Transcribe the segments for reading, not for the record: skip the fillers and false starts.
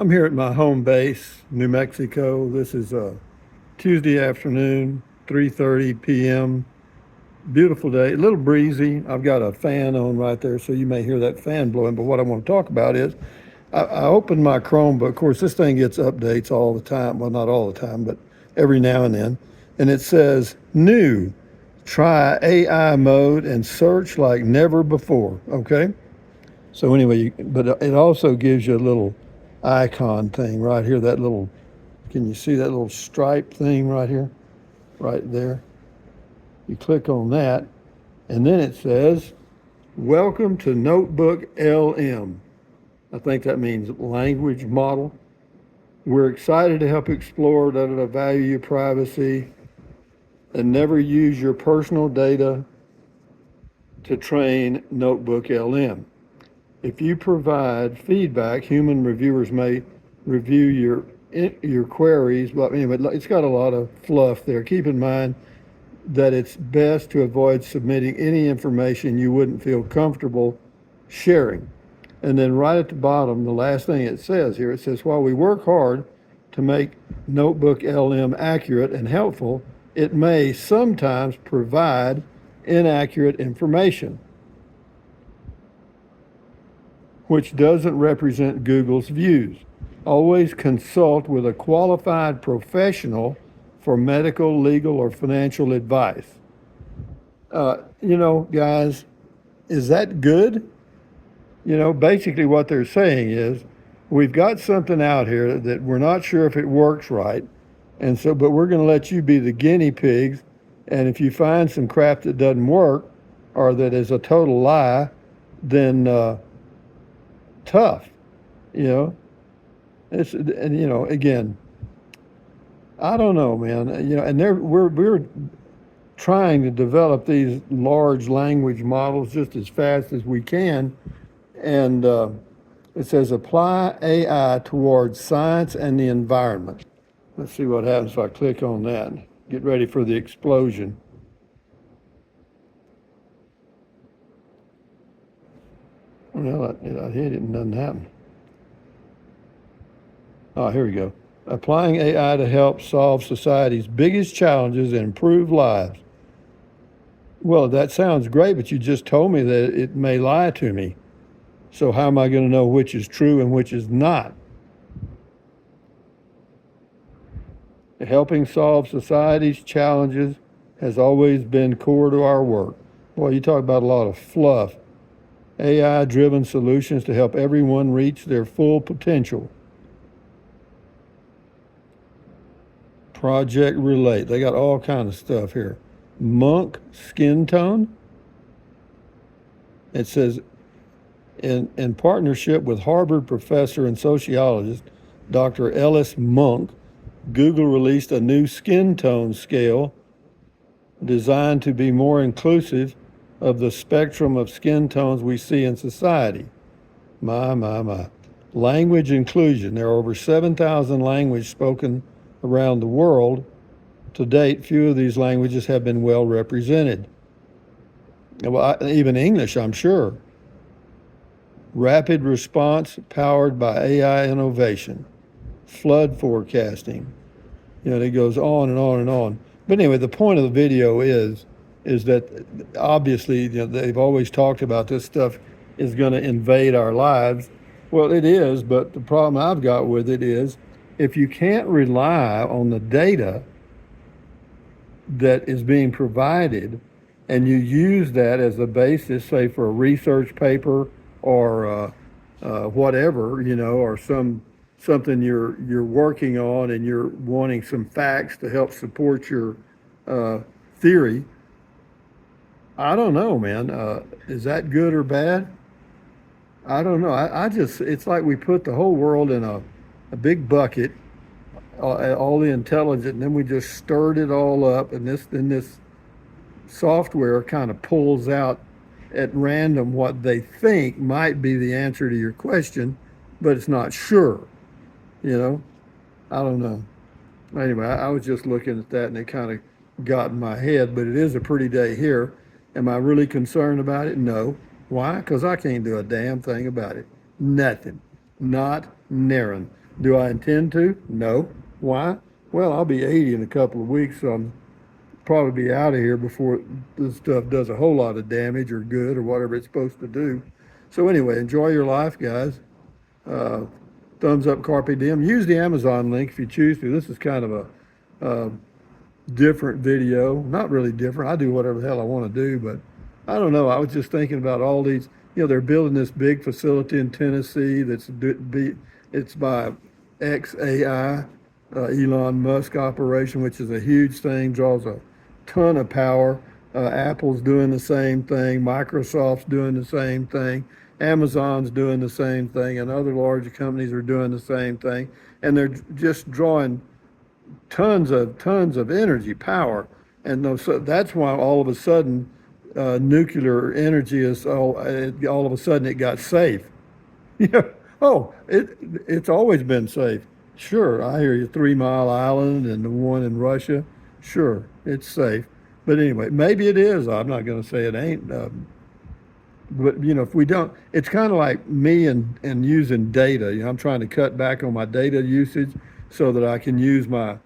I'm here at my home base, New Mexico. This is a Tuesday afternoon, 3:30 p.m. Beautiful day, a little breezy. I've got a fan on right there, so you may hear that fan blowing. But what I want to talk about is I opened my Chrome, but of course, this thing gets updates all the time. Well, not all the time, but every now and then. And it says, new, try AI mode and search like never before. Okay. So anyway, but it also gives you a little icon thing right here. That little, can you see that little stripe thing right here? Right there. You click on that, and then it says, welcome to Notebook LM. I think that means language model. We're excited to help explore value your privacy and never use your personal data to train Notebook LM. If you provide feedback, human reviewers may review your queries. But anyway, it's got a lot of fluff there. Keep in mind that it's best to avoid submitting any information you wouldn't feel comfortable sharing. And then right at the bottom, the last thing it says here, it says, while we work hard to make Notebook LM accurate and helpful, it may sometimes provide inaccurate information, which doesn't represent Google's views. Always consult with a qualified professional for medical, legal, or financial advice. Guys, is that good? Basically what they're saying is we've got something out here that we're not sure if it works right. And so, but we're going to let you be the guinea pigs. And if you find some crap that doesn't work or that is a total lie, then tough, you know. Again, I don't know, man. And we're trying to develop these large language models just as fast as we can, and it says apply AI towards science and the environment. Let's see what happens if I click on that. Get ready for the explosion. Well, I hit it and nothing happened. Oh, here we go. Applying AI to help solve society's biggest challenges and improve lives. Well, that sounds great, but you just told me that it may lie to me. So how am I going to know which is true and which is not? Helping solve society's challenges has always been core to our work. Boy, you talk about a lot of fluff. AI-driven solutions to help everyone reach their full potential. Project Relate. They got all kind of stuff here. Monk skin tone. It says, in partnership with Harvard professor and sociologist Dr. Ellis Monk, Google released a new skin tone scale designed to be more inclusive of the spectrum of skin tones we see in society. My. Language inclusion. There are over 7,000 languages spoken around the world. To date, few of these languages have been well represented. Well, even English, I'm sure. Rapid response powered by AI innovation. Flood forecasting. It goes on and on and on. But anyway, the point of the video is that obviously, they've always talked about this stuff is going to invade our lives. Well, it is, but the problem I've got with it is if you can't rely on the data that is being provided and you use that as a basis, say, for a research paper or whatever, or something you're working on and you're wanting some facts to help support your theory. I don't know, man. Is that good or bad? I don't know. It's like we put the whole world in a big bucket, all the intelligence, and then we just stirred it all up, and this software kind of pulls out at random what they think might be the answer to your question, but it's not sure. I don't know. Anyway, I was just looking at that and it kind of got in my head, but it is a pretty day here. Am I really concerned about it? No. Why? Because I can't do a damn thing about it. Nothing. Not Naren. Do I intend to? No. Why? Well, I'll be 80 in a couple of weeks, so I'm probably be out of here before this stuff does a whole lot of damage or good or whatever it's supposed to do. So anyway, enjoy your life, guys. Uh, Thumbs up, carpe diem. Use the Amazon link if you choose to. This is kind of a different video. Not really different. I do whatever the hell I want to do, but I don't know. I was just thinking about all these. They're building this big facility in Tennessee it's by XAI, Elon Musk operation, which is a huge thing, draws a ton of power. Apple's doing the same thing. Microsoft's doing the same thing. Amazon's doing the same thing, and other large companies are doing the same thing. And they're just drawing tons of energy power, and so that's why all of a sudden nuclear energy is all of a sudden it got safe. Yeah. Oh, it's always been safe. Sure, I hear you. 3 Mile Island and the one in Russia. Sure, it's safe. But anyway, maybe it is. I'm not going to say it ain't. But if we don't, it's kind of like me and using data. I'm trying to cut back on my data usage so that I can use my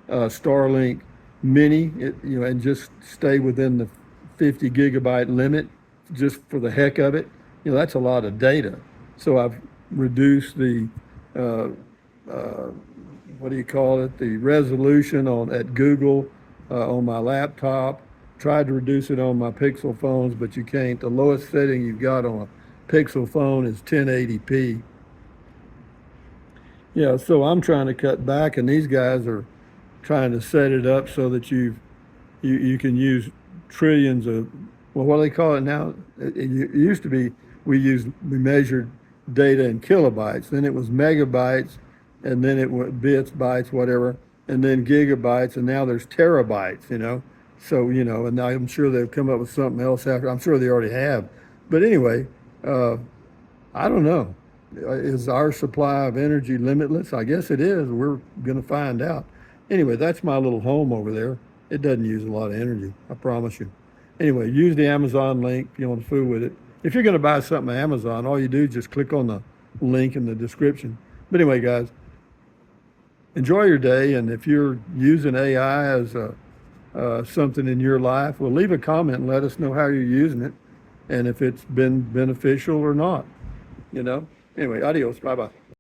Starlink Mini, and just stay within the 50 gigabyte limit, just for the heck of it. That's a lot of data. So I've reduced the what do you call it? The resolution at Google on my laptop. Tried to reduce it on my Pixel phones, but you can't. The lowest setting you've got on a Pixel phone is 1080p. Yeah, so I'm trying to cut back, and these guys are trying to set it up so that you can use trillions of, well, what do they call it now? It used to be we measured data in kilobytes, then it was megabytes, and then it went bits, bytes, whatever, and then gigabytes, and now there's terabytes. So, and I'm sure they've come up with something else after. I'm sure they already have. But anyway, I don't know. Is our supply of energy limitless? I guess it is. We're going to find out. Anyway, that's my little home over there. It doesn't use a lot of energy, I promise you. Anyway, use the Amazon link if you want to fool with it. If you're going to buy something on Amazon, all you do is just click on the link in the description. But anyway, guys, enjoy your day. And if you're using AI as something in your life, well, leave a comment and let us know how you're using it and if it's been beneficial or not. Anyway, adios. Bye-bye.